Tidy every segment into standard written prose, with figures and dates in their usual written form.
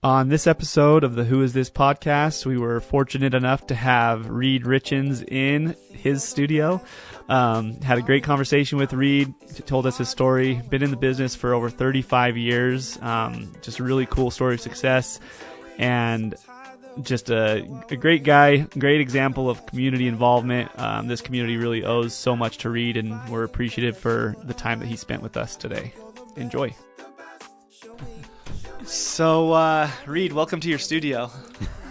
On this episode of the Who Is This podcast, we were fortunate enough to have Reed Richins in his studio. Had a great conversation with Reed, told us his story, been in the business for over 35 years, just a really cool story of success, and just a great guy, great example of community involvement. This community really owes so much to Reed, and we're appreciative for the time that he spent with us today. Enjoy. So, Reed, welcome to your studio.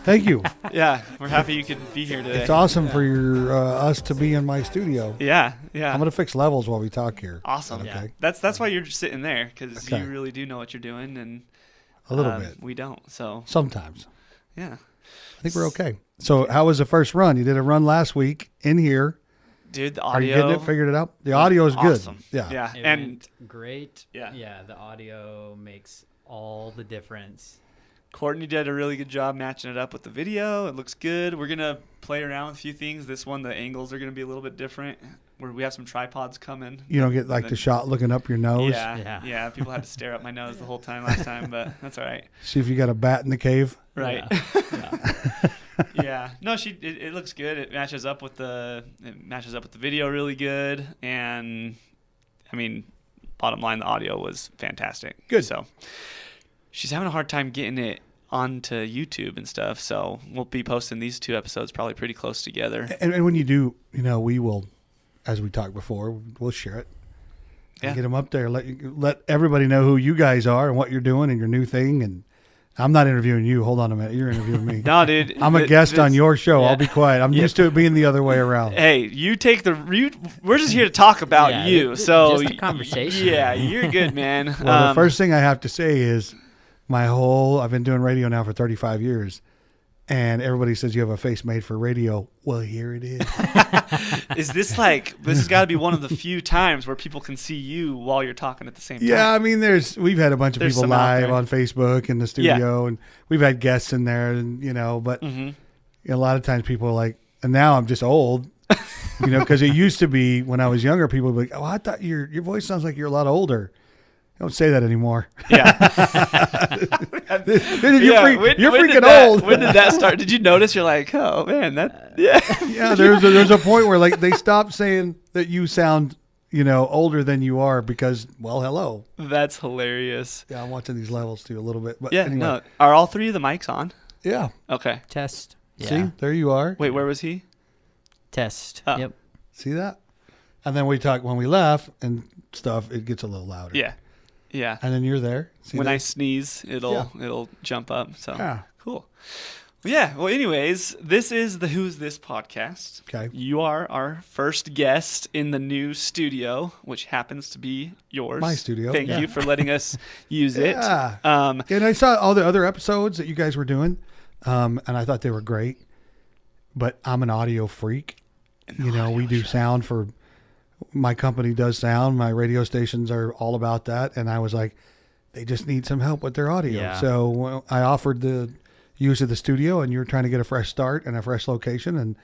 Thank you. Yeah, we're happy you could be here today. It's awesome for us to be in my studio. Yeah. I'm going to fix levels while we talk here. Awesome. Okay. Yeah. That's why you're just sitting there, because you really do know what you're doing, and a little bit. We don't. So sometimes. Yeah. I think we're okay. So, how was the first run? You did a run last week in here. Dude, the audio. Are you getting it? Figured it out? The audio is awesome. Good. Yeah. It and went great. Yeah. The audio makes all the difference. Courtney did a really good job matching it up with the video. It looks good. We're going to play around with a few things. This one, the angles are going to be a little bit different. We have some tripods coming. You don't get like the shot looking up your nose? Yeah. People had to stare up my nose the whole time last time, but that's all right. See if you got a bat in the cave? Right. Yeah. No, it looks good. It matches up with the video really good, and I mean, bottom line, the audio was fantastic. Good. So she's having a hard time getting it onto YouTube and stuff, so we'll be posting these two episodes probably pretty close together. And when you do, we will, as we talked before, we'll share it. And get them up there. Let everybody know who you guys are and what you're doing and your new thing. And I'm not interviewing you. Hold on a minute. You're interviewing me. No, dude. I'm a guest on your show. Yeah. I'll be quiet. I'm used to it being the other way around. Hey, you take we're just here to talk about you. So just a conversation. Yeah, you're good, man. Well, the first thing I have to say is I've been doing radio now for 35 years, and everybody says you have a face made for radio. Well, here it is. This has got to be one of the few times where people can see you while you're talking at the same time. Yeah, I mean, we've had a bunch of people live on Facebook in the studio, and we've had guests in there, and but a lot of times people are like, and now I'm just old, because it used to be when I was younger, people would be like, oh, I thought your voice sounds like you're a lot older. Don't say that anymore. Yeah. You're freaking old. When did that start? Did you notice? You're like, oh man, Yeah, there's a point where like they stop saying that you sound, older than you are because, well, hello. That's hilarious. Yeah, I'm watching these levels too a little bit. But yeah, anyway. no. Are all three of the mics on? Yeah. Okay. Test. Yeah. See, there you are. Wait, where was he? Test. Oh. Yep. See that? And then when we laugh and stuff, it gets a little louder. Yeah. Yeah. And then you're there. See when that? I sneeze, it'll jump up. So cool. Yeah. Well, anyways, this is the Who's This podcast. Okay. You are our first guest in the new studio, which happens to be yours. My studio. Thank you for letting us use it. And I saw all the other episodes that you guys were doing, and I thought they were great. But I'm an audio freak. We do sound for. My company does sound. My radio stations are all about that. And I was like, they just need some help with their audio. Yeah. So I offered the use of the studio, and you're trying to get a fresh start and a fresh location. And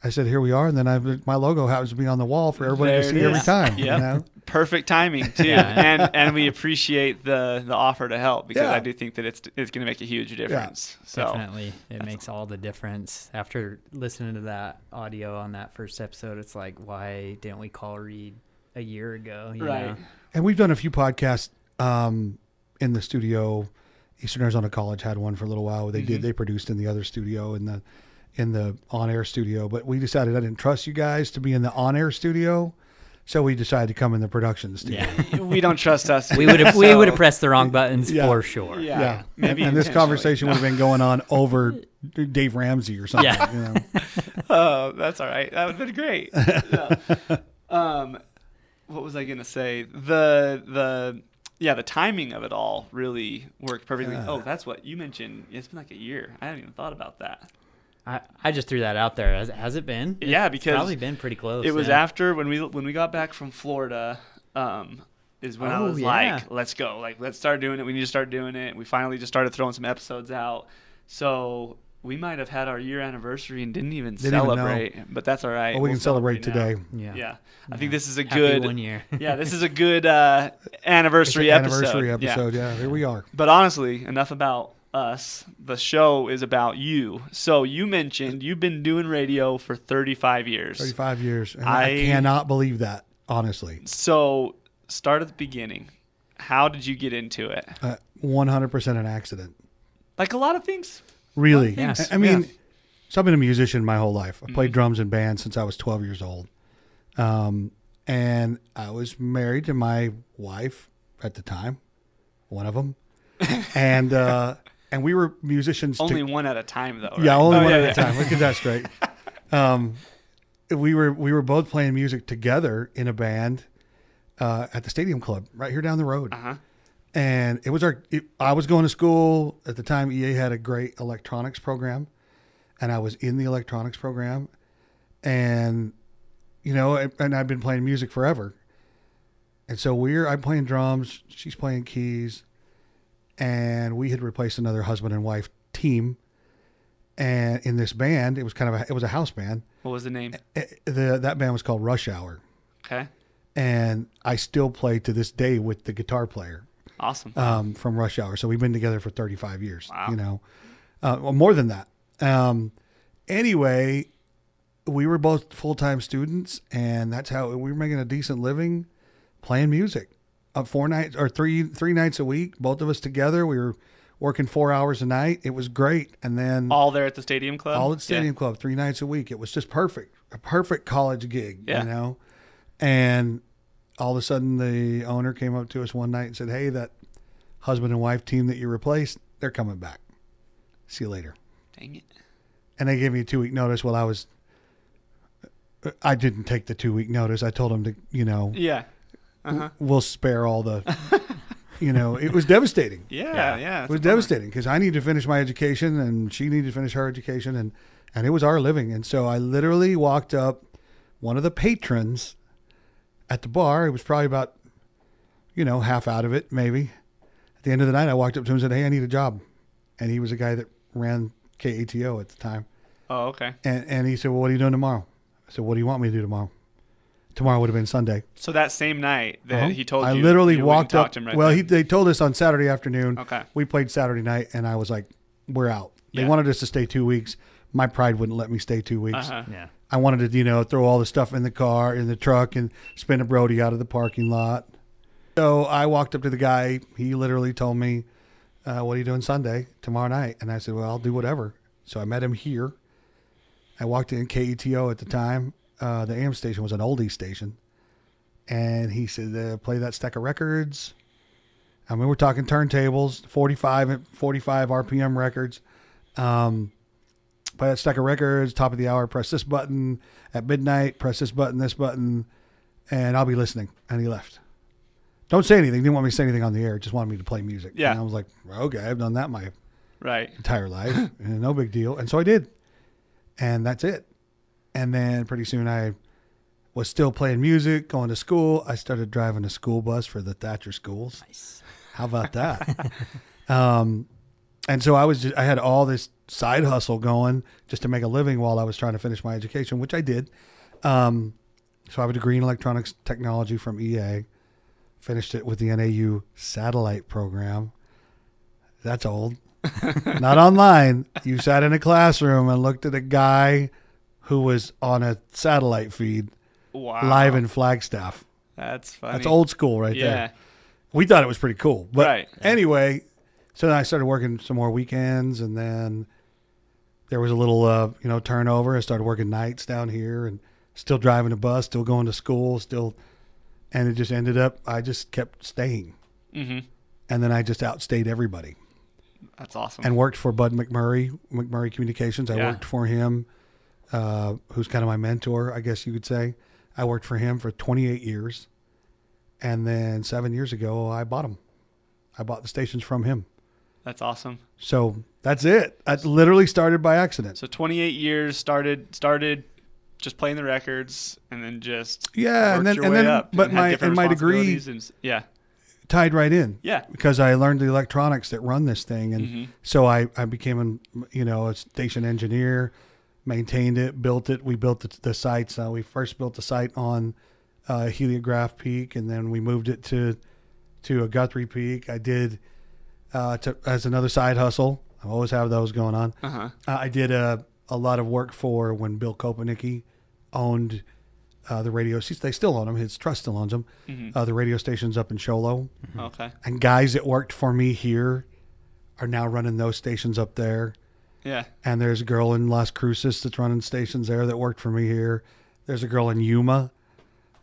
I said, here we are. And then my logo happens to be on the wall for everybody to see every time. Yep. Perfect timing too. And we appreciate the offer to help, because I do think that it's going to make a huge difference. Yeah. So definitely. It makes all the difference. After listening to that audio on that first episode, it's like, why didn't we call Reed a year ago? You know? And we've done a few podcasts in the studio. Eastern Arizona College had one for a little while. They produced in the other studio, in the on-air studio. But we decided I didn't trust you guys to be in the on-air studio. So we decided to come in the production studio. Yeah. We don't trust us. We would have pressed the wrong buttons for sure. Yeah. Maybe and this conversation would have been going on over Dave Ramsey or something. Yeah. Oh, that's all right. That would have been great. What was I gonna say? The timing of it all really worked perfectly. Oh, that's what you mentioned. It's been like a year. I hadn't even thought about that. I just threw that out there. Has it been? Yeah, because it's probably been pretty close. It was after when we got back from Florida. Is when I was like, let's go. Like, let's start doing it. We need to start doing it. We finally just started throwing some episodes out. So we might have had our year anniversary and didn't even celebrate, but that's all right. Well, we can celebrate today. Yeah. I think this is a Happy good 1 year. Yeah, this is a good anniversary episode. Yeah, here we are. But honestly, enough about us. The show is about you. So you mentioned you've been doing radio for 35 years. 35 years. And I cannot believe that, honestly. So start at the beginning. How did you get into it? 100% an accident. Like a lot of things. Really? Yeah. I mean, so I've been a musician my whole life. I played drums in bands since I was 12 years old. And I was married to my wife at the time, one of them. And we were musicians. Only one at a time, though. Right? Yeah, only one at a time. Let's get that straight. We were both playing music together in a band at the Stadium Club right here down the road. Uh-huh. And it was I was going to school at the time. EA had a great electronics program, and I was in the electronics program, and and I've been playing music forever. And so I'm playing drums, she's playing keys, and we had replaced another husband and wife team. And in this band, it was a house band. What was the name? That band was called Rush Hour. Okay. And I still play to this day with the guitar player. Awesome. From Rush Hour. So we've been together for 35 years. Wow. Well, more than that. Anyway, we were both full-time students, and that's how we were making a decent living playing music. 4 nights or three nights a week, both of us together. We were working 4 hours a night. It was great. And then all there at the Stadium Club? All at the Stadium Club, 3 nights a week. It was just perfect. A perfect college gig, Yeah. And all of a sudden the owner came up to us one night and said, "Hey, that husband and wife team that you replaced, they're coming back. See you later." Dang it. And they gave me a 2-week notice. Well, I didn't take the 2-week notice. I told them to, Yeah. Uh-huh. We'll spare all the, it was devastating. Yeah. It was devastating because I needed to finish my education and she needed to finish her education, and it was our living. And so I literally walked up one of the patrons at the bar. It was probably about, half out of it, maybe. At the end of the night, I walked up to him and said, "Hey, I need a job." And he was a guy that ran KATO at the time. Oh, okay. And he said, "Well, what are you doing tomorrow?" I said, "What do you want me to do tomorrow?" Tomorrow would have been Sunday. So that same night that he told you, I literally you walked up. To him right They told us on Saturday afternoon. Okay. We played Saturday night, and I was like, "We're out." They Yeah. wanted us to stay 2 weeks. My pride wouldn't let me stay 2 weeks. Uh-huh. Yeah. I wanted to, throw all the stuff in the truck, and spin a Brody out of the parking lot. So I walked up to the guy. He literally told me, "What are you doing Sunday, tomorrow night?" And I said, "Well, I'll do whatever." So I met him here. I walked in KETO at the time. The AM station was an oldie station. And he said, "Play that stack of records." I mean, we're talking turntables, 45 RPM records. Play that stack of records, top of the hour, press this button. At midnight, press this button, and I'll be listening. And he left. Don't say anything. Didn't want me to say anything on the air. Just wanted me to play music. Yeah. And I was like, "Okay, I've done that my Right. entire life. And no big deal." And so I did. And that's it. And then pretty soon I was still playing music, going to school. I started driving a school bus for the Thatcher schools. Nice. How about that? And so I had all this side hustle going just to make a living while I was trying to finish my education, which I did. So I have a degree in electronics technology from EA. Finished it with the NAU satellite program. That's old. Not online. You sat in a classroom and looked at a guy who was on a satellite feed. Wow. Live in Flagstaff. That's funny. That's old school right Yeah. there. We thought it was pretty cool. But Right. anyway, so then I started working some more weekends, and then there was a little, turnover. I started working nights down here and still driving a bus, still going to school, and it just ended up, I just kept staying. Mm-hmm. And then I just outstayed everybody. That's awesome. And worked for Bud McMurray Communications. I Yeah. worked for him, who's kind of my mentor, I guess you could say. I worked for him for 28 years. And then 7 years ago, I bought him. I bought the stations from him. That's awesome. So that's it. I literally started by accident. So 28 years started just playing the records, and then just Yeah, worked and then your way up but and had my different and my degree responsibilities yeah. tied right in. Yeah. Because I learned the electronics that run this thing, and so I became a station engineer, maintained it, built it. We built the sites. We first built the site on Heliograph Peak, and then we moved it to a Guthrie Peak. I did as another side hustle. I always have those going on. I did a lot of work for when Bill Kopenicki owned the radio. They still own them. His trust still owns them. The radio stations up in Show Low. Okay. And guys that worked for me here are now running those stations up there. Yeah. And there's a girl in Las Cruces that's running stations there that worked for me here. There's a girl in Yuma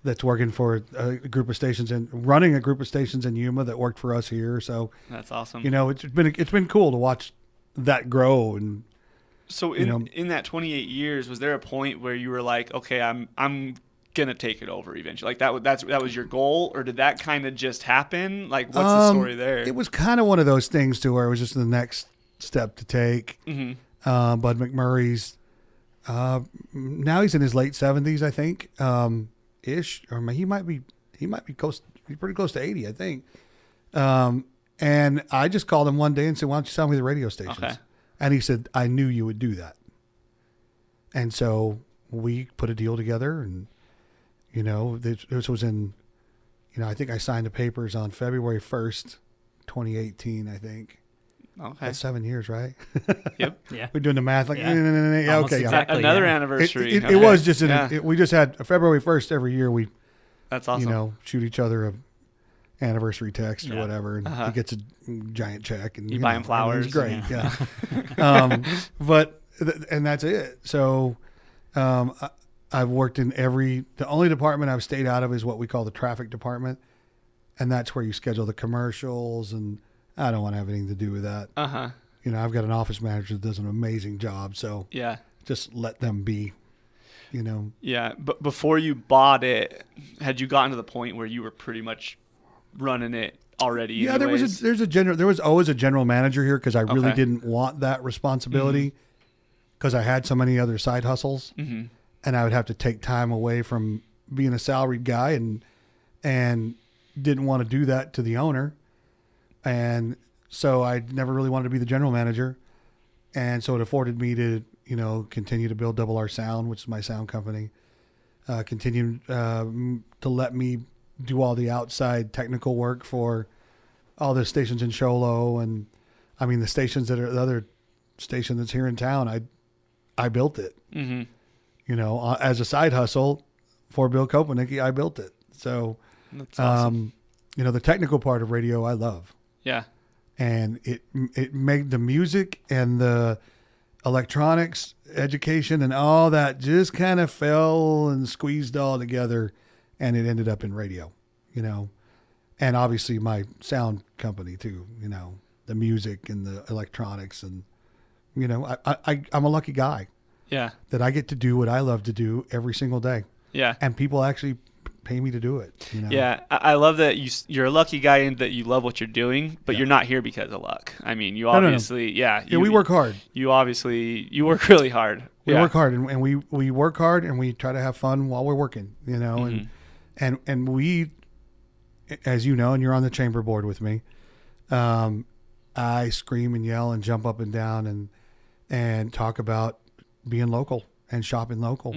that's working for a group of stations and running a group of stations in Yuma that worked for us here. So that's awesome. You know, it's been cool to watch that grow. And so in that 28 years, was there a point where you were like, okay, I'm gonna take it over eventually? Like that was your goal, or did that kind of just happen? Like, what's the story there? It was kind of one of those things to where it was just the next step to take. Mm-hmm. Bud McMurray's now he's in his late 70s, I think, ish, or he might be close. He's pretty close to 80, I think. And I just called him one day and said, "Why don't you sell me the radio stations?" Okay. And he said, "I knew you would do that." And so we put a deal together, and this was in, I think I signed the papers on February 1st, 2018, I think. Okay. That's 7 years, right? Yep. Yeah. We're doing the math. Like, Yeah. yeah, Almost okay. exactly. Another Yeah. anniversary. It Okay. was just, Yeah. we just had February 1st every year. We, That's awesome. shoot each other a anniversary text or Yeah. whatever, and he gets a giant check. And You buy him flowers. It's great, yeah. And that's it. So I've worked in the only department I've stayed out of is what we call the traffic department. And that's where you schedule the commercials, and I don't want to have anything to do with that. Uh-huh. I've got an office manager that does an amazing job. So Yeah. just let them be, Yeah. But before you bought it, had you gotten to the point where you were pretty much running it already? Yeah, anyways? there was always a general manager here because I really Okay. didn't want that responsibility because I had so many other side hustles, and I would have to take time away from being a salaried guy and didn't want to do that to the owner. And so I never really wanted to be the general manager. And so it afforded me to, continue to build Double R Sound, which is my sound company, continue to let me do all the outside technical work for all the stations in Show Low. And I mean, the stations that are the other station that's here in town, I built it, as a side hustle for Bill Kopenicki. I built it. So, That's awesome. the technical part of radio, I love. Yeah. And it made the music and the electronics education and all that just kind of fell and squeezed all together, and it ended up in radio, and obviously my sound company too, the music and the electronics, and I'm a lucky guy Yeah. that I get to do what I love to do every single day, Yeah. and people actually pay me to do it. Yeah, I love that you're a lucky guy in that you love what you're doing, but you're not here because of luck. I mean, you obviously, we work hard. You work really hard. We work hard, and we work hard, and we try to have fun while we're working, and we, as you know, and you're on the chamber board with me, I scream and yell and jump up and down and talk about being local and shopping local.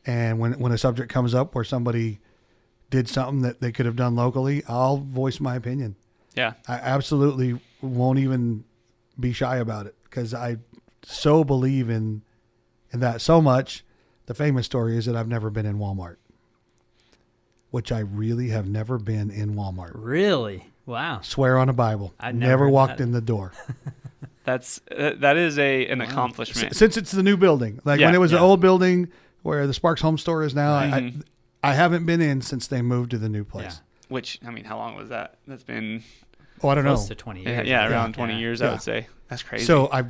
And when a subject comes up where somebody did something that they could have done locally, I'll voice my opinion. Yeah. I absolutely won't even be shy about it because I so believe in that so much. The famous story is that I've never been in Walmart, which I really have never been in Walmart. Really? Wow. Swear on a Bible. I've never never walked had- in the door. That is an accomplishment. Since it's the new building. Like Yeah, when it was yeah. the old building where the Sparks Home Store is now, Right. I haven't been in since they moved to the new place. Yeah. Which, I mean, how long was that? That's been Oh, I don't know. Close to 20 years. yeah, I think. around 20 years, I Yeah. would say. That's crazy. So I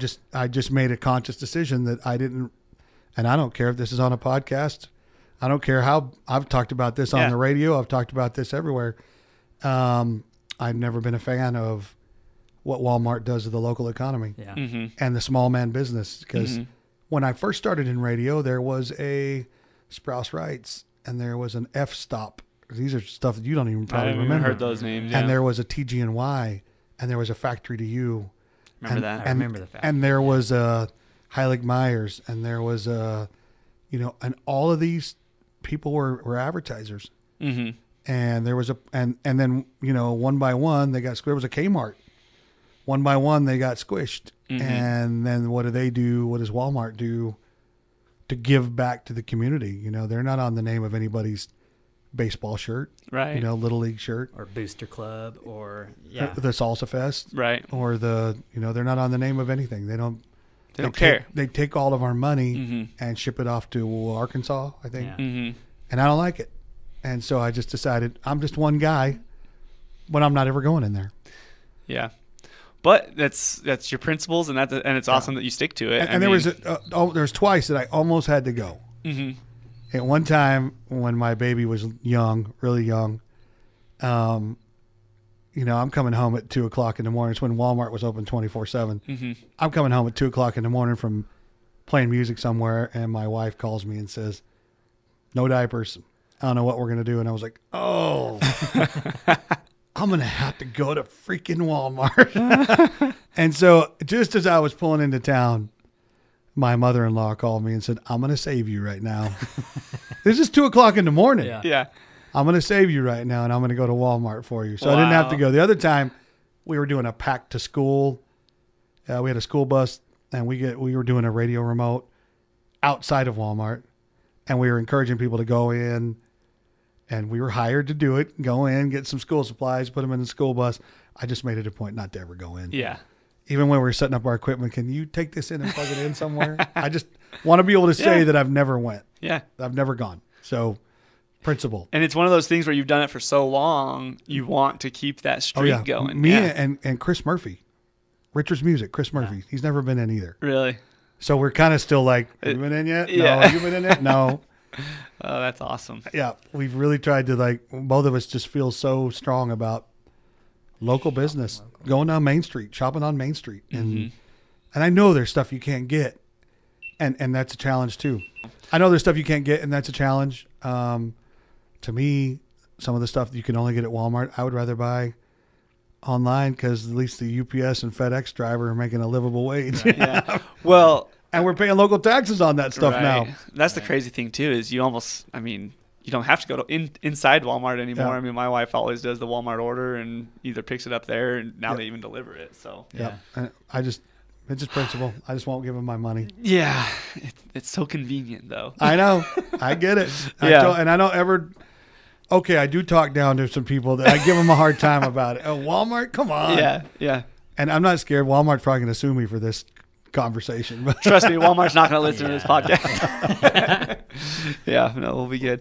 just made a conscious decision that I didn't, and I don't care if this is on a podcast. I don't care how I've talked about this on Yeah. the radio. I've talked about this everywhere. I've never been a fan of what Walmart does to the local economy Yeah. and the small man business. Because when I first started in radio, there was a Sprouse Rights and there was an F Stop. These are stuff that you don't even I probably haven't remember. heard those names. And Yeah. there was a TG&Y and there was a Factory to You. Remember that? I remember the fact. And there was Heilig Myers, and there was and all of these people were advertisers. Mm-hmm. And there was and then one by one there was a Kmart, one by one they got squished. Mm-hmm. And then what do they do? What does Walmart do to give back to the community? You know, they're not on the name of anybody's baseball shirt, Right. You know, Little League shirt, or Booster Club, or the Salsa Fest, Right. or they're not on the name of anything. They don't care. They take all of our money Mm-hmm. and ship it off to Arkansas, I think. Yeah. Mm-hmm. And I don't like it. And so I just decided I'm just one guy, but I'm not ever going in there. Yeah. But that's your principles, and it's awesome that you stick to it. And there was twice that I almost had to go. Mm-hmm. At one time when my baby was young, really young, you know, I'm coming home at 2:00 in the morning. It's when Walmart was open 24/7. Mm-hmm. I'm coming home at 2:00 in the morning from playing music somewhere, and my wife calls me and says, "No diapers. I don't know what we're gonna do." And I was like, "Oh, I'm gonna have to go to freaking Walmart." And so, just as I was pulling into town, my mother-in-law called me and said, "I'm gonna save you right now." This is 2:00 in the morning. Yeah. Yeah. I'm going to save you right now, and I'm going to go to Walmart for you. So I didn't have to go. The other time, we were doing a pack to school. We had a school bus, and we were doing a radio remote outside of Walmart, and we were encouraging people to go in, and we were hired to do it. Go in, get some school supplies, put them in the school bus. I just made it a point not to ever go in. Yeah. Even when we were setting up our equipment, can you take this in and plug it in somewhere? I just want to be able to say that I've never went. Yeah. I've never gone. So principle. And it's one of those things where you've done it for so long, you want to keep that streak going. Me and Chris Murphy, Richards Music, Chris Murphy. He's never been in either. Really? So we're kind of still like, have you been in yet? Yeah. No. Have you been in yet? No. Oh, that's awesome. Yeah. We've really tried to, like, both of us just feel so strong about local business, going down Main Street, shopping on Main Street. And I know there's stuff you can't get. And that's a challenge too. I know there's stuff you can't get, and that's a challenge. To me, some of the stuff that you can only get at Walmart, I would rather buy online because at least the UPS and FedEx driver are making a livable wage. Right. Yeah. Well, and we're paying local taxes on that stuff right. now. That's the crazy thing too, is you don't have to go to inside Walmart anymore. Yeah. I mean, my wife always does the Walmart order and either picks it up there, and now they even deliver it. So Yeah. It's just principle. I just won't give them my money. yeah, it's so convenient though. I know. I get it. Yeah. And I don't ever. Okay, I do talk down to some people that I give them a hard time about it. Oh, Walmart, come on. Yeah. And I'm not scared. Walmart's probably going to sue me for this conversation. But Trust me, Walmart's not going to listen to this podcast. Yeah, no, we'll be good.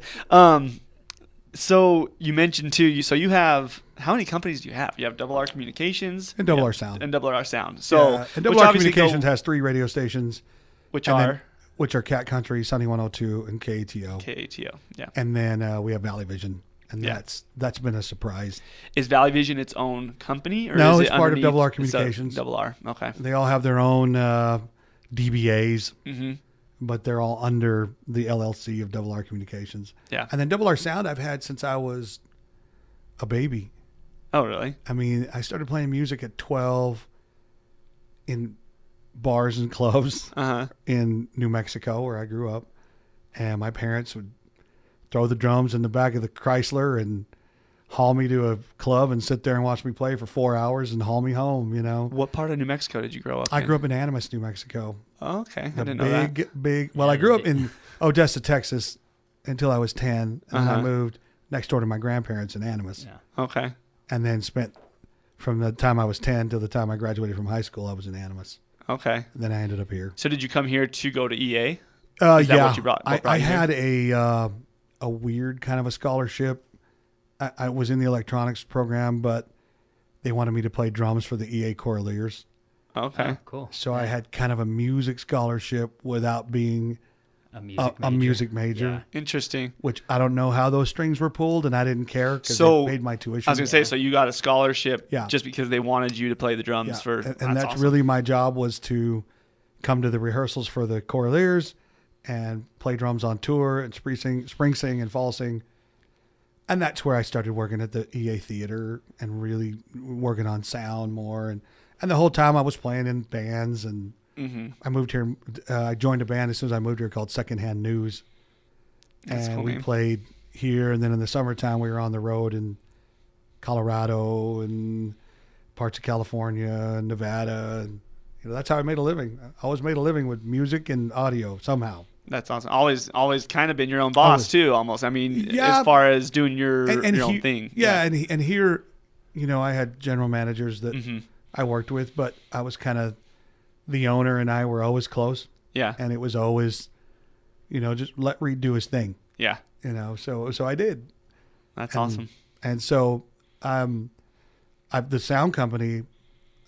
So you mentioned too. You have, how many companies do you have? You have Double R Communications And Double R Sound. and Double R Sound. So yeah, and Double R Communications has 3 radio stations, which are Cat Country, Sunny 102, and KATO. KATO. Yeah. And then we have Valley Vision, and Yeah. that's been a surprise. Is Valley Vision its own company, or No, is it's it part of underneath- Double R it's a Communications. Double R. Okay. They all have their own DBAs, Mm-hmm. but they're all under the LLC of Double R Communications. Yeah. And then Double R Sound I've had since I was a baby. Oh, really? I mean, I started playing music at 12 in bars and clubs in New Mexico, where I grew up. And my parents would throw the drums in the back of the Chrysler and haul me to a club and sit there and watch me play for 4 hours and haul me home, you know. What part of New Mexico did you grow up in? I grew up in Animas, New Mexico. Oh, okay. I The didn't know that. big. Well, I grew up in Odessa, Texas until I was 10. And I moved next door to my grandparents in Animas. Yeah. Okay. And then spent from the time I was 10 till the time I graduated from high school, I was in Animas. Okay. And then I ended up here. So did you come here to go to EA? Is that what you brought I you here? had a weird kind of a scholarship. I was in the electronics program, but they wanted me to play drums for the EA Choraleers. Okay. Oh, cool. So I had kind of a music scholarship without being a music major. Yeah. Interesting. Which I don't know how those strings were pulled, and I didn't care because So, they paid my tuition. I was going to say, so you got a scholarship Yeah. just because they wanted you to play the drums Yeah. for, and that's awesome. really my job, was to come to the rehearsals for the Choraleers and play drums on tour and spring sing and fall sing. And that's where I started working at the EA Theater and really working on sound more. And the whole time I was playing in bands, and I moved here. I joined a band as soon as I moved here called Secondhand News. That's a And cool we name. played here. And then in the summertime, we were on the road in Colorado and parts of California, Nevada. And, that's how I made a living. I always made a living with music and audio somehow. That's awesome. Always kind of been your own boss too, almost. I mean, as far as doing your own thing. Yeah, and here, I had general managers that I worked with, but I was kind of the owner, and I were always close. Yeah, and it was always, just let Reed do his thing. Yeah, so I did. That's awesome. And so, the sound company,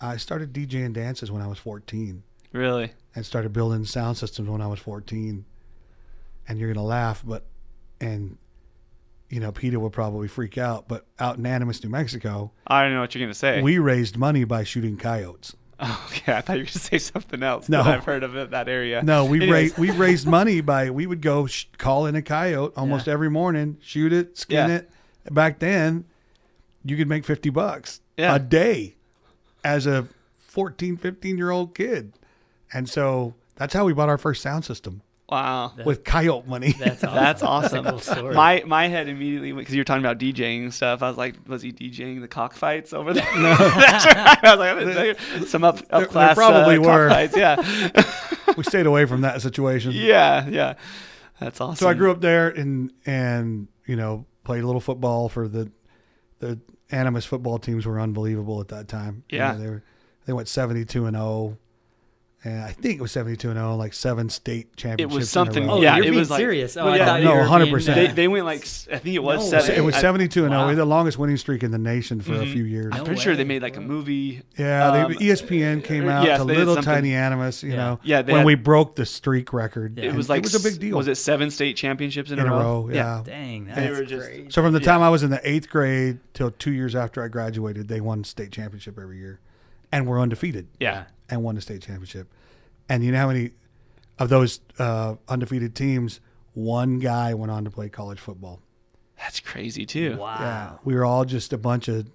I started DJing dances when I was 14. Really? And started building sound systems when I was 14. And you're going to laugh, Peter would probably freak out, but out in Animas, New Mexico. I don't know what you're going to say. We raised money by shooting coyotes. Oh, okay. I thought you were going to say something else. No. I've heard of that area. No, we raised money we would go call in a coyote almost every morning, shoot it, skin it. Back then, you could make $50 a day as a 14, 15-year-old kid. And so that's how we bought our first sound system. Wow. With coyote money. That's awesome. That's awesome. That's a cool story. My head immediately, because you were talking about DJing and stuff, I was like, was he DJing the cockfights over there? No. That's right. I was like, some up class there probably were. Cockfights. Yeah. We stayed away from that situation. Yeah. That's awesome. So I grew up there and played a little football for the Animas football teams were unbelievable at that time. Yeah. They went 72-0. And I think it was 72-0, like 7 state championships. It was something. In a row. Oh, yeah, you're it being was like serious. Well, I thought no, you were 100%. being, They went like, I think it was No, 7. It was 72-0. Wow. We had the longest winning streak in the nation for a few years. I'm No pretty sure they way. made like a movie. Yeah, ESPN came out yes, to they did Little something. Tiny Animas, Yeah, when we broke the streak record. Yeah. It was like it was a big deal. Was it 7 state championships in in a a row? row? Yeah. Dang, They that's were just- great. So from the time I was in the 8th grade till 2 years after I graduated, they won state championship every year, and were undefeated. Yeah. And won the state championship. And you know how many of those undefeated teams? One guy went on to play college football. That's crazy too. Wow. Yeah, we were all just a bunch of.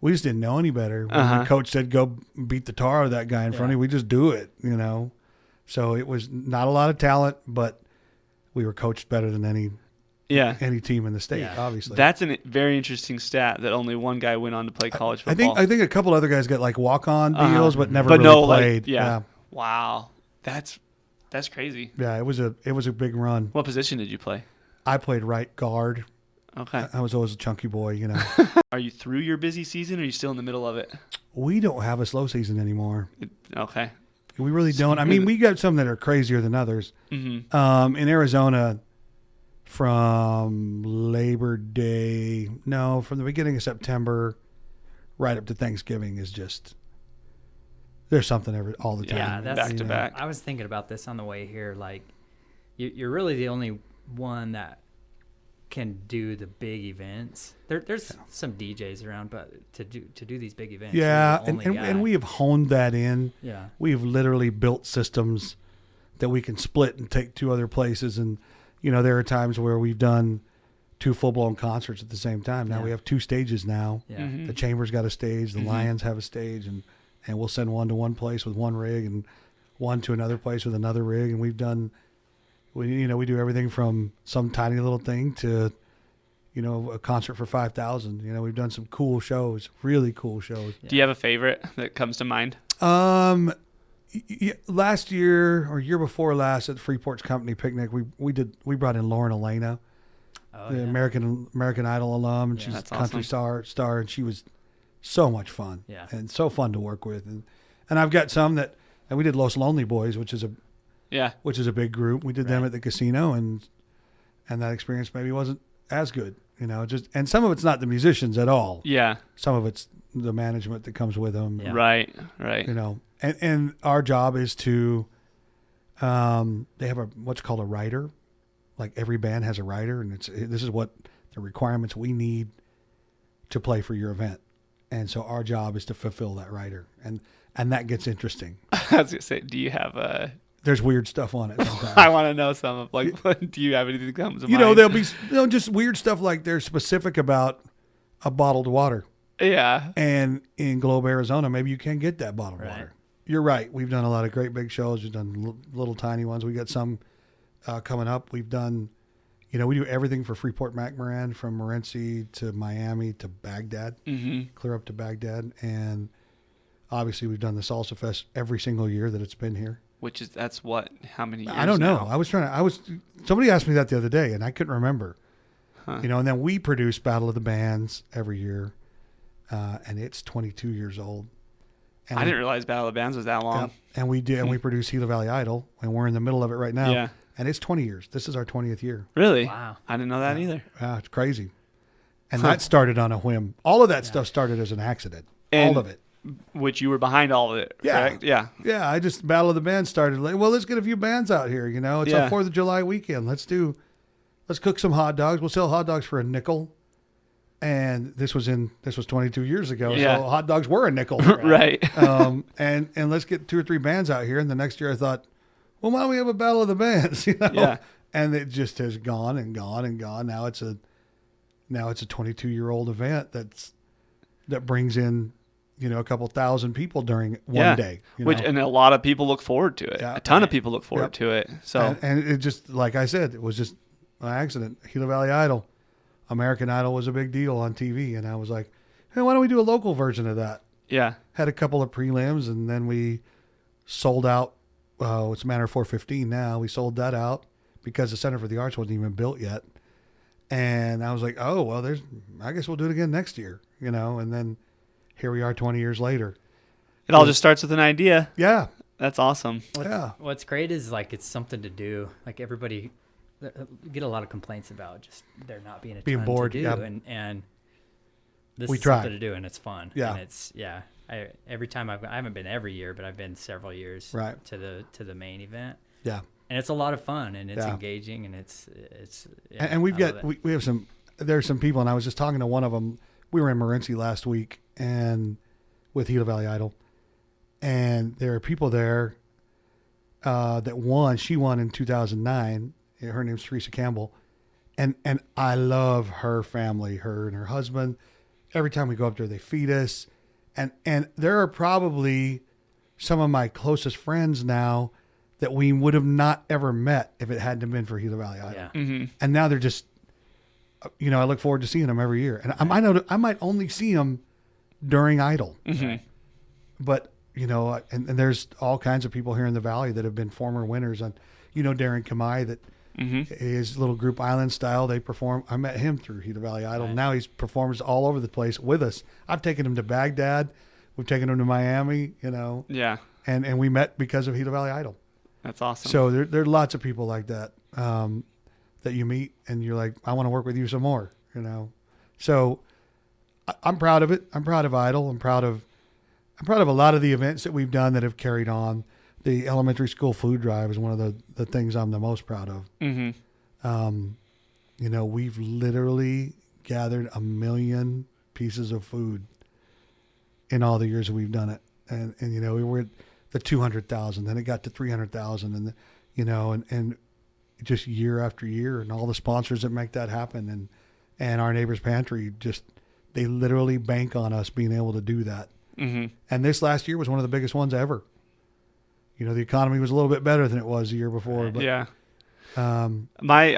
We just didn't know any better. When the coach said, "Go beat the tar out of that guy in front of you," we just do it. So it was not a lot of talent, but we were coached better than any team in the state. Yeah. Obviously, That's a very interesting stat that only one guy went on to play college football. I think a couple other guys got like walk-on deals, but never but really no, played. like, yeah. Wow. That's crazy. Yeah, it was a big run. What position did you play? I played right guard. Okay. I was always a chunky boy, Are you through your busy season or are you still in the middle of it? We don't have a slow season anymore. Okay. We really don't. I mean, we got some that are crazier than others. Mm-hmm. In Arizona, from Labor Day, from the beginning of September right up to Thanksgiving is just, there's something all the time. Yeah, that's back to back. I was thinking about this on the way here. Like, you're really the only one that can do the big events. There's some DJs around, but to do these big events, Yeah, you're the only guy. and we have honed that in. Yeah. We've literally built systems that we can split and take to other places. And, there are times where we've done 2 full-blown concerts at the same time. Now we have 2 stages now. Yeah. Mm-hmm. The Chamber's got a stage. The Lions have a stage. And we'll send one to one place with one rig and one to another place with another rig. And we do everything from some tiny little thing to, a concert for 5,000. We've done some cool shows, really cool shows. Do you have a favorite that comes to mind? Last year or year before last at Freeport's company picnic, we brought in Lauren Elena, the American Idol alum, and she's a that's country awesome. star, and she was so much fun. Yeah. And so fun to work with. And I've got some and we did Los Lonely Boys, which is a big group. We did them at the casino, and that experience maybe wasn't as good, and some of it's not the musicians at all. Yeah. Some of it's the management that comes with them. Yeah. Right. And our job is to, they have what's called a rider. Like every band has a rider, and this is what the requirements we need to play for your event. And so our job is to fulfill that rider. And that gets interesting. I was going to say, do you have a... There's weird stuff on it sometimes. I want to know some of, do you have anything that comes to mind? There'll be just weird stuff like they're specific about a bottled water. Yeah. And in Globe, Arizona, maybe you can't get that bottled water. You're right. We've done a lot of great big shows. We've done little tiny ones. We got some coming up. We've done, we do everything for Freeport McMoran, from Morenci to Miami to Baghdad, clear up to Baghdad. And Obviously, we've done the Salsa Fest every single year that it's been here. That's what? How many years I don't know. now? Somebody asked me that the other day, and I couldn't remember. Huh. And then we produce Battle of the Bands every year, and it's 22 years old. And I didn't realize Battle of the Bands was that long. Yeah, and we do, and we produce Gila Valley Idol, and we're in the middle of it right now. Yeah. And it's 20 years. This is our 20th year. Really? Wow. I didn't know that either. It's crazy. And that started on a whim. All of that stuff started as an accident. And all of it. Which you were behind all of it, correct? Yeah. Yeah, I just Battle of the Bands started like, well, let's get a few bands out here, It's our 4th of July weekend. Let's cook some hot dogs. We'll sell hot dogs for a nickel. And this was 22 years ago, so hot dogs were a nickel. Right. And let's get 2 or 3 bands out here. And the next year I thought, well, why don't we have a Battle of the Bands, Yeah. And it just has gone and gone and gone. Now it's a 22-year-old event that brings in, a couple thousand people during one day. And a lot of people look forward to it. Yeah. A ton of people look forward to it. So and it just, like I said, it was just an accident. Gila Valley Idol, American Idol was a big deal on TV, and I was like, hey, why don't we do a local version of that? Yeah. Had a couple of prelims, and then we sold out. It's Manor 415 now. We sold that out because the Center for the Arts wasn't even built yet. And I was like, oh, well, I guess we'll do it again next year, and then here we are 20 years later. It all just starts with an idea. Yeah. That's awesome. What's great is like it's something to do. Like everybody get a lot of complaints about just there not being ton bored, to do, yeah. and this We is try. something to do, and it's fun. Yeah. And it's every time I haven't been every year, but I've been several years. Right. To the main event. Yeah. And it's a lot of fun, and it's engaging, and it's and we've got we have there's some people, and I was just talking to one of them. We were in Morenci last week and with Gila Valley Idol, and there are people there that won. She won in 2009. Her name's Teresa Campbell, and I love her family, her and her husband. Every time we go up there, they feed us, and there are probably some of my closest friends now that we would have not ever met if it hadn't been for Gila Valley Idol. Yeah. Mm-hmm. And now they're just, I look forward to seeing them every year. And I might only see them during Idol. Mm-hmm. But, and there's all kinds of people here in the Valley that have been former winners. And, Darren Kamai, that his little group Island Style, they perform. I met him through Gila Valley Idol. Right. Now he's performs all over the place with us. I've taken him to Baghdad. We've taken him to Miami, Yeah. and we met because of Gila Valley Idol. That's awesome. So there are lots of people like that that you meet, and you're like, I want to work with you some more, So I'm proud of it. I'm proud of Idol. I'm proud of a lot of the events that we've done that have carried on. The elementary school food drive is one of the things I'm the most proud of. Mm-hmm. We've literally gathered 1 million pieces of food in all the years that we've done it, and we were at the 200,000, then it got to 300,000, and and just year after year, and all the sponsors that make that happen, and our Neighbor's Pantry, they literally bank on us being able to do that. Mm-hmm. And this last year was one of the biggest ones ever. The economy was a little bit better than it was the year before, but yeah. I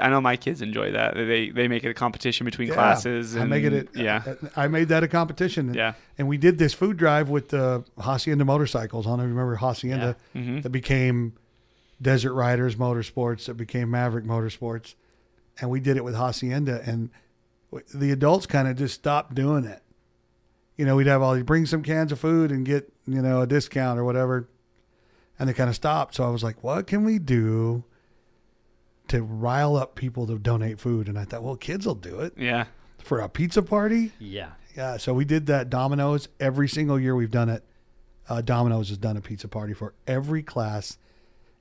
know my kids enjoy that. They make it a competition between classes. And, I made that a competition. And we did this food drive with the Hacienda motorcycles. I don't know if you remember Hacienda. Yeah. Mm-hmm. That became Desert Riders Motorsports. That became Maverick Motorsports. And we did it with Hacienda. And the adults kind of just stopped doing it. We'd have bring some cans of food and get, a discount or whatever. And they kind of stopped. So I was like, what can we do to rile up people to donate food? And I thought, well, kids will do it. Yeah. For a pizza party? Yeah. Yeah. So we did that. Domino's, every single year we've done it. Domino's has done a pizza party for every class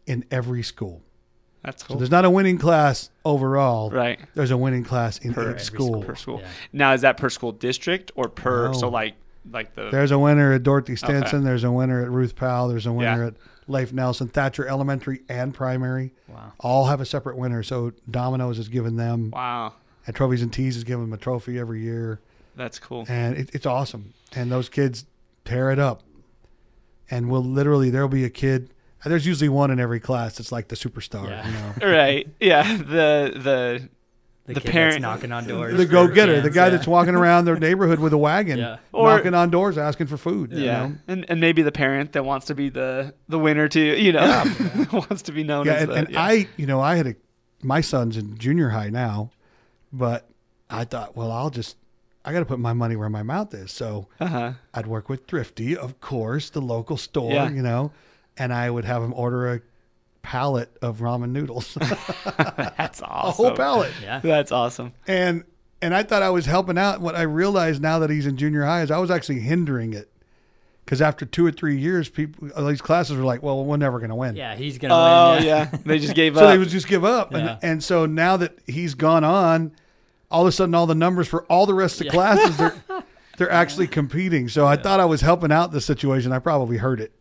in every school. That's cool. So there's not a winning class overall. Right. There's a winning class in each school. Per school. Yeah. Now, is that per school district or per? No. So like the. There's a winner at Dorothy Stinson. Okay. There's a winner at Ruth Powell. There's a winner at Leif Nelson. Thatcher Elementary and Primary. Wow. All have a separate winner. So Domino's has given them. Wow. And Trophies and Teas has given them a trophy every year. That's cool. And it's awesome. And those kids tear it up. And there'll be a kid. There's usually one in every class that's like the superstar. Yeah. Right. Yeah. The The kid parent that's knocking on doors. The go-getter, cans, the guy that's walking around their neighborhood with a wagon, knocking on doors asking for food. Yeah, You know? and maybe the parent that wants to be the winner too. You know, wants to be known as the. And I had my son's in junior high now, but I thought, well, I got to put my money where my mouth is. So I'd work with Thrifty, of course, the local store, and I would have him order a pallet of ramen noodles. That's awesome. A whole pallet. Yeah. That's awesome. And I thought I was helping out. What I realized now that he's in junior high is I was actually hindering it. Because after 2 or 3 years, these classes were like, well, we're never going to win. Yeah, he's going to win. Oh, yeah. They just gave up. So they would just give up. Yeah. And so now that he's gone on, all of a sudden all the numbers for all the rest of the classes, they're actually competing. So I thought I was helping out the situation. I probably heard it.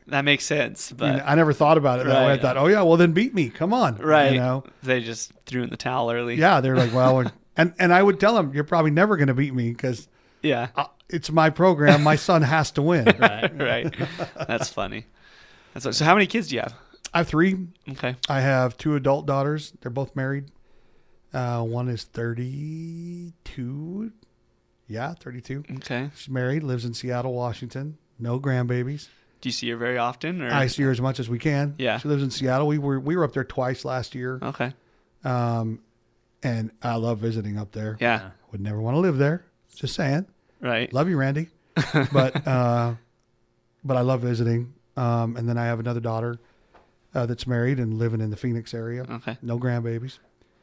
That makes sense. But I never thought about it that way. I thought, oh, yeah, well, then beat me. Come on. Right. You know? They just threw in the towel early. Yeah, they're like, well, and I would tell them, you're probably never going to beat me because it's my program. My son has to win. Right. That's funny. So how many kids do you have? I have 3. Okay. I have 2 adult daughters. They're both married. One is 32. Yeah, 32. Okay. She's married, lives in Seattle, Washington. No grandbabies. Do you see her very often? Or? I see her as much as we can. Yeah. She lives in Seattle. We were up there twice last year. Okay. And I love visiting up there. Yeah. Would never want to live there. Just saying. Right. Love you, Randy. But I love visiting. And then I have another daughter that's married and living in the Phoenix area. Okay. No grandbabies.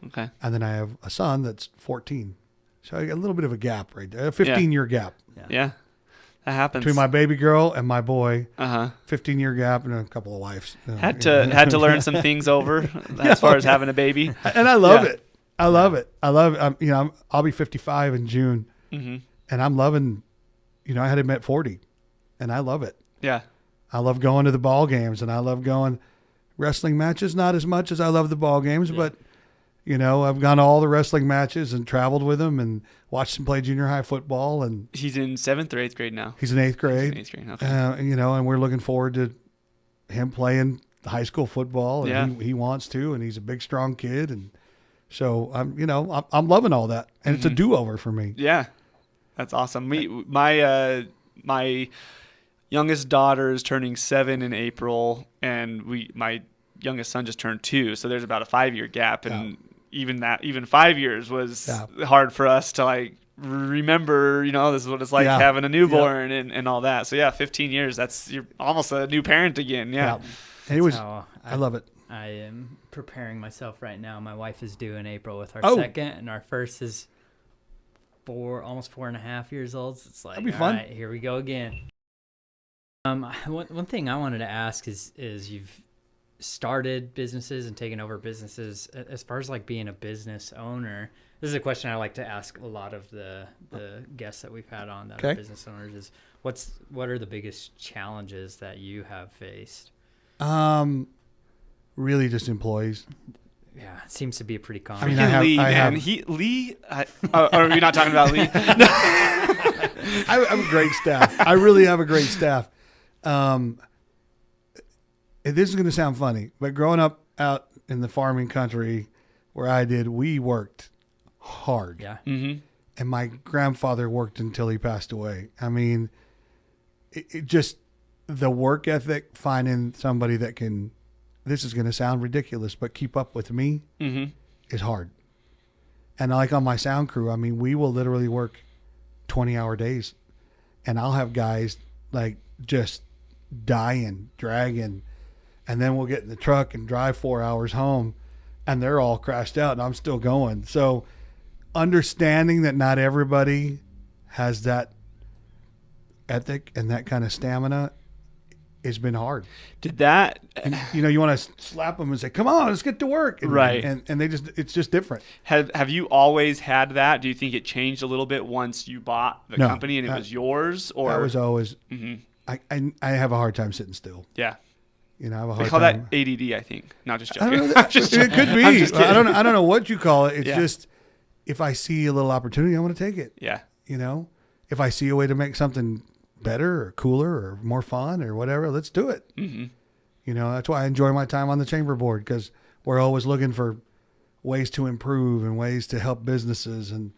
Okay. And then I have a son that's 14. So I got a little bit of a gap right there. A 15-year gap. Yeah. That happens. Between my baby girl and my boy. 15-year 15-year gap and a couple of wives. Had to learn some things over as far as having a baby. And I love it. I love it. I'll be 55 in June. Mm-hmm. And I'm loving, I had him at 40 and I love it. Yeah. I love going to the ball games and I love going wrestling matches, not as much as I love the ball games, but I've gone to all the wrestling matches and traveled with him and watched him play junior high football. And he's in 7th or 8th grade now. He's in 8th grade. He's in 8th grade. Okay. And we're looking forward to him playing high school football. And he wants to, and he's a big, strong kid. And so I'm loving all that. And it's a do-over for me. Yeah. That's awesome. My youngest daughter is turning 7 in April, and my youngest son just turned 2. So there's about a 5-year gap, and even 5 years was hard for us to remember. This is what it's like having a newborn and all that. So 15 years. You're almost a new parent again. Yeah. And I love it. I am preparing myself right now. My wife is due in April with our second, and our first is almost 4.5 years old. So it's like, that'd be fun. All right, here we go again. One thing I wanted to ask is you've started businesses and taken over businesses. As far as being a business owner, this is a question I like to ask a lot of the guests that we've had on that are business owners. Is what are the biggest challenges that you have faced? Really, just employees. Yeah, it seems to be a pretty common. I mean, Lee. Are you not talking about Lee? I have a great staff. I really have a great staff. This is going to sound funny, but growing up out in the farming country where I did, we worked hard. Yeah. Mm-hmm. And my grandfather worked until he passed away. I mean, it just the work ethic, finding somebody that can, this is going to sound ridiculous, but keep up with me is hard. And on my sound crew, I mean, we will literally work 20-hour days, and I'll have guys just dying, dragging, and then we'll get in the truck and drive 4 hours home, and they're all crashed out, and I'm still going. So understanding that not everybody has that ethic and that kind of stamina has been hard. Did that, and, you want to slap them and say, come on, let's get to work. And, right. And it's just different. Have you always had that? Do you think it changed a little bit once you bought the company and it was yours? Or that was always, I have a hard time sitting still. Yeah. I have a hard time. They call that ADD, I think. Not just joking. I don't know it could be. I don't know what you call it. It's just, if I see a little opportunity, I want to take it. Yeah. If I see a way to make something better or cooler or more fun or whatever, let's do it. Mm-hmm. That's why I enjoy my time on the chamber board, because we're always looking for ways to improve and ways to help businesses. And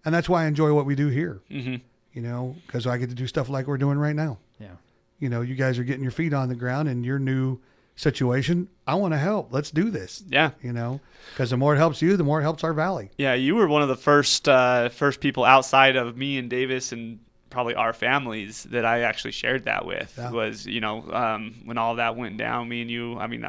that's why I enjoy what we do here, you know, because I get to do stuff like we're doing right now. Yeah. You know, you guys are getting your feet on the ground in your new situation. I want to help. Let's do this. Yeah. You know, because the more it helps you, the more it helps our valley. Yeah. You were one of the first people outside of me and Davis and probably our families that I actually shared that with was, you know, when all that went down, me and you, I mean,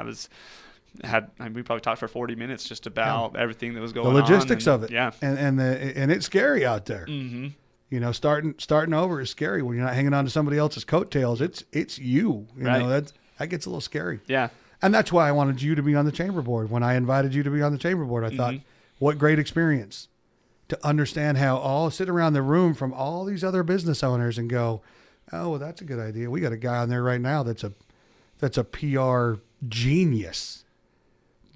we probably talked for 40 minutes just about everything that was going on. The logistics and, of it. Yeah. And it's scary out there. Mm-hmm. You know, starting over is scary when you're not hanging on to somebody else's coattails. It's you. You know, that gets a little scary. Yeah. And that's why I wanted you to be on the chamber board. When I invited you to be on the chamber board, I thought, what great experience to understand how all sit around the room from all these other business owners and go, oh, well, that's a good idea. We got a guy on there right now that's a PR genius,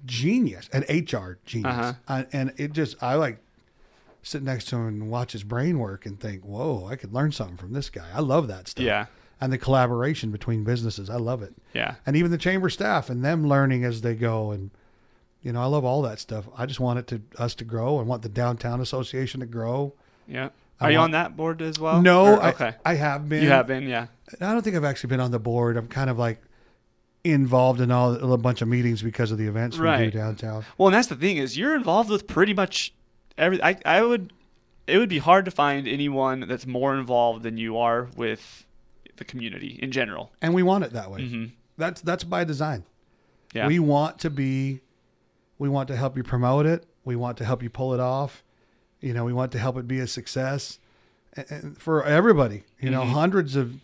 an HR genius. And it just, I like sit next to him and watch his brain work and think, whoa, I could learn something from this guy. I love that stuff. Yeah. And the collaboration between businesses. I love it. Yeah. And even the chamber staff and them learning as they go. And, you know, I love all that stuff. I just want us to grow. I want the downtown association to grow. Yeah. Are you on that board as well? No, okay. I have been. You have been, yeah. I don't think I've actually been on the board. I'm kind of like involved in a bunch of meetings because of the events we do downtown. Well, and that's the thing is you're involved with pretty much everything. It would be hard to find anyone that's more involved than you are with the community in general. And we want it that way. Mm-hmm. That's by design. Yeah. We want to help you promote it. We want to help you pull it off. You know, we want to help it be a success and for everybody. You know, hundreds of,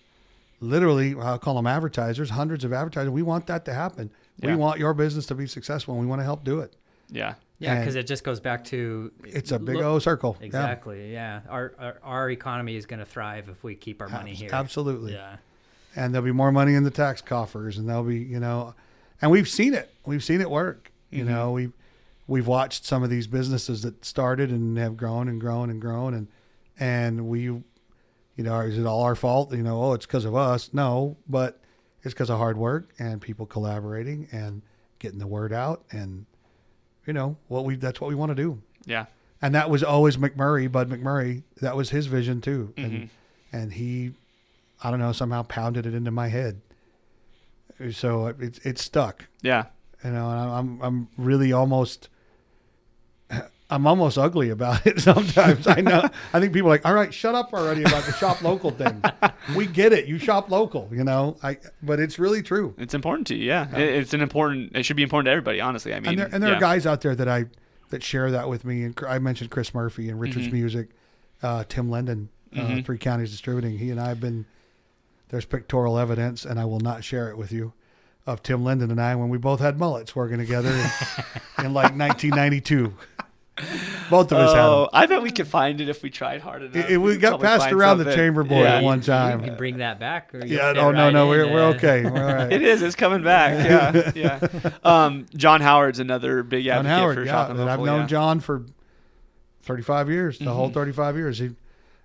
literally, I'll call them advertisers, hundreds of advertisers. We want that to happen. Yeah. We want your business to be successful, and we want to help do it. Yeah. Yeah, because it just goes back to it's a big old circle. Exactly. Yeah. Our economy is going to thrive if we keep our money here. Absolutely. Yeah. And there'll be more money in the tax coffers, and there'll be, you know, and we've seen it. We've seen it work. You know, we've watched some of these businesses that started and have grown and grown and grown, and we, you know, is it all our fault? You know, oh, it's because of us. No, but it's because of hard work and people collaborating and getting the word out, and you know that's what we want to do. Yeah. And that was always Bud McMurray. That was his vision too, and he, I don't know, somehow pounded it into my head. So it's stuck. Yeah. You know, and I'm really almost ugly about it sometimes. I know. I think people are like, all right, shut up already about the shop local thing. We get it. You shop local, you know. But it's really true. It's important to you, yeah. It should be important to everybody, honestly. I mean, and there are guys out there that share that with me. And I mentioned Chris Murphy and Richins Music, Tim Linden, 3 Counties Distributing. He and I have been. There's pictorial evidence, and I will not share it with you, of Tim Linden and I when we both had mullets working together in like 1992. Both of us had them. I bet we could find it if we tried hard enough. We got passed around the chamber board at one time. You can bring that back. Or no, we're okay. We're all right. It is. It's coming back. Yeah. John Howard's another big advocate for shopping local. I've known John for 35 years, the whole 35 years.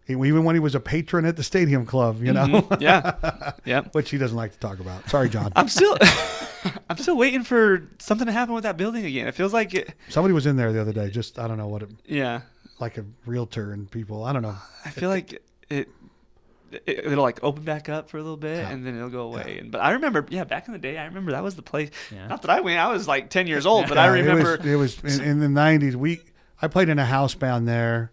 Even when he was a patron at the Stadium Club, you know? Yeah. Which he doesn't like to talk about. Sorry, John. I'm still waiting for something to happen with that building again. It feels like somebody was in there the other day. Just, I don't know what it. Yeah. Like a realtor and people. I don't know. I feel like it'll like open back up for a little bit and then it'll go away. But I remember, back in the day, I remember that was the place. Yeah. Not that I went. I was like 10 years old, but I remember. It was in the 90s. I played in a house band there.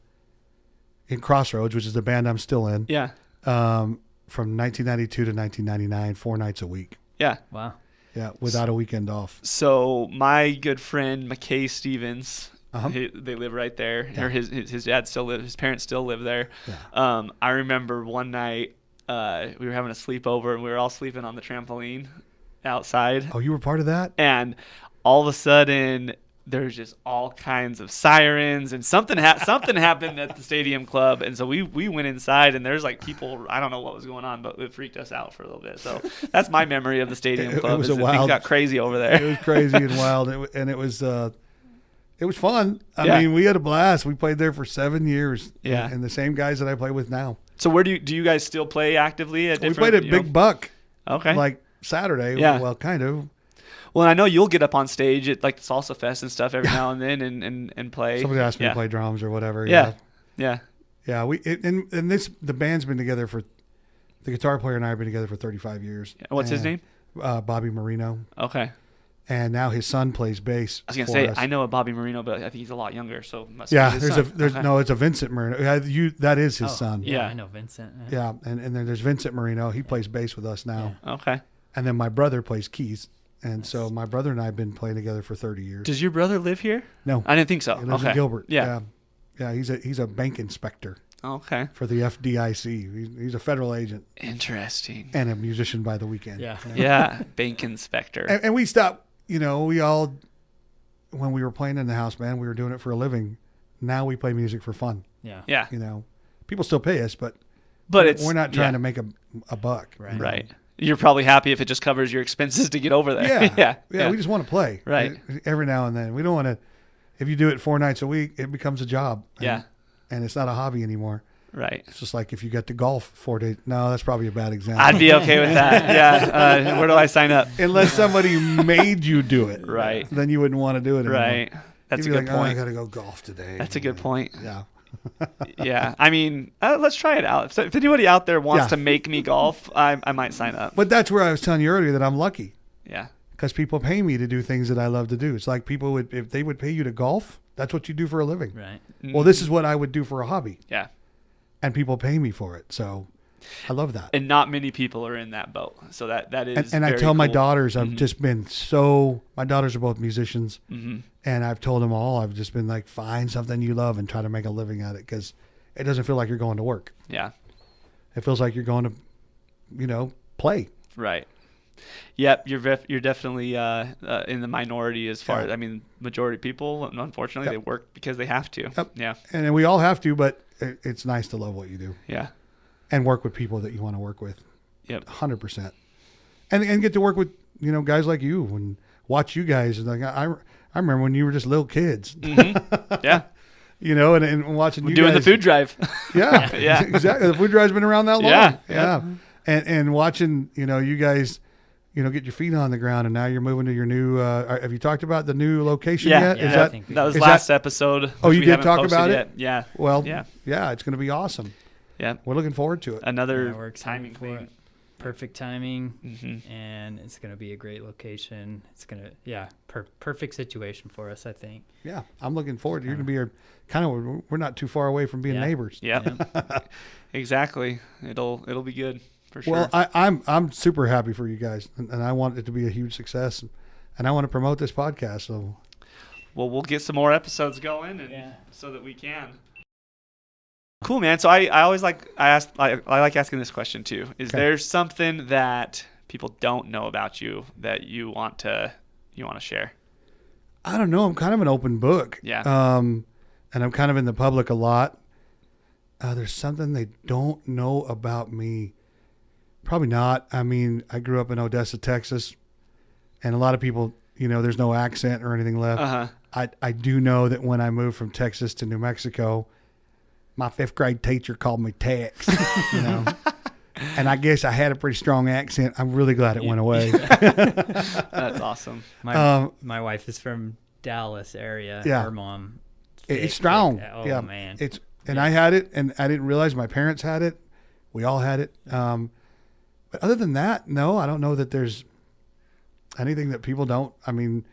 In Crossroads, which is the band I'm still in. Yeah. From 1992 to 1999, 4 nights a week. Yeah. Wow. Yeah, without a weekend off. So my good friend McKay Stevens, they live right there. Yeah. Or his dad still lives. His parents still live there. Yeah. I remember one night we were having a sleepover and we were all sleeping on the trampoline outside. Oh, you were part of that? And all of a sudden, there's just all kinds of sirens and something happened at the Stadium Club, and so we went inside and there's like people. I don't know what was going on, but it freaked us out for a little bit. So that's my memory of the Stadium Club. Things got crazy over there. It was crazy and wild, and it was fun. I mean, we had a blast. We played there for 7 years. Yeah, and the same guys that I play with now. So where do you guys still play actively? We played at Big Buck. Okay, like Saturday. Yeah, well, kind of. Well, I know you'll get up on stage at like the Salsa Fest and stuff every now and then and play. Somebody asked me to play drums or whatever. Yeah. The band's been together for, the guitar player and I have been together for 35 years. Yeah. What's his name? Bobby Marino. Okay. And now his son plays bass. I was gonna say I know a Bobby Marino, but I think he's a lot younger. So it must yeah, be his son. No, it's a Vincent Marino. That is his son. Yeah, I know Vincent. Yeah, and then there's Vincent Marino. He plays bass with us now. Yeah. Okay. And then my brother plays keys. And so my brother and I have been playing together for 30 years. Does your brother live here? No. I didn't think so. He lives in Gilbert. Yeah. Yeah, he's a bank inspector. Okay. For the FDIC. He's a federal agent. Interesting. And a musician by the weekend. Yeah. Yeah, bank inspector. And we stopped, we all, when we were playing in the house band, we were doing it for a living. Now we play music for fun. Yeah. Yeah. People still pay us, but we're not trying to make a buck. Right. Right. You're probably happy if it just covers your expenses to get over there. Yeah. We just want to play. Right. Every now and then. We don't want to, if you do it 4 nights a week, it becomes a job. And it's not a hobby anymore. Right. It's just like if you get to golf 4 days. No, that's probably a bad example. I'd be okay with that. Yeah. Where do I sign up? Unless somebody made you do it. Right. Then you wouldn't want to do it anymore. Right. That's You'd a be good like, point. I got to go golf today. That's a good point. Yeah. Yeah. I mean, let's try it out. If anybody out there wants to make me golf, I might sign up. But that's where I was telling you earlier that I'm lucky. Yeah. Because people pay me to do things that I love to do. It's like people would, if they would pay you to golf, that's what you do for a living. Right. Well, this is what I would do for a hobby. Yeah. And people pay me for it. So I love that. And not many people are in that boat. So that is And I very tell my cool. daughters, I've just been my daughters are both musicians. Mm-hmm. And I've told them all, I've just been like, find something you love and try to make a living at it. Because it doesn't feel like you're going to work. Yeah. It feels like you're going to, play. Right. Yep, you're definitely in the minority as far as, I mean, majority of people, unfortunately, they work because they have to. Yep. Yeah. And we all have to, but it's nice to love what you do. Yeah. And work with people that you want to work with. Yep. 100%. And get to work with, guys like you and watch you guys. Like I remember when you were just little kids. Mm-hmm. Yeah. And watching you doing guys. the food drive. Yeah. Yeah. Exactly. The food drive's been around that long. Yeah. Yeah. And watching, you guys, get your feet on the ground, and now you're moving to your new. Have you talked about the new location yet? Yeah. That was last episode. Oh, you we did haven't talk posted about yet. it? Yeah. Well, yeah, it's going to be awesome. Yeah. We're looking forward to it. Another we're timing for thing. it. Perfect timing, Mm-hmm. and it's going to be a great location. It's going to, perfect situation for us, I think. Yeah, I'm looking forward. You're going to be we're not too far away from being neighbors. Yeah. Exactly. It'll be good for sure. Well, I'm super happy for you guys, and I want it to be a huge success, and I want to promote this podcast. So, well, we'll get some more episodes going, and so that we can. Cool, man. So I always I like asking this question too. Is there something that people don't know about you that you want to share? I don't know. I'm kind of an open book. Yeah. And I'm kind of in the public a lot. There's something they don't know about me. Probably not. I mean, I grew up in Odessa, Texas, and a lot of people, there's no accent or anything left. Uh-huh. I do know that when I moved from Texas to New Mexico, my 5th grade teacher called me Tex, and I guess I had a pretty strong accent. I'm really glad it went away. That's awesome. My wife is from Dallas area. Yeah. Her mom. It's strong. Oh man. And I had it, and I didn't realize my parents had it. We all had it. But other than that, no, I don't know that there's anything that people don't. I mean,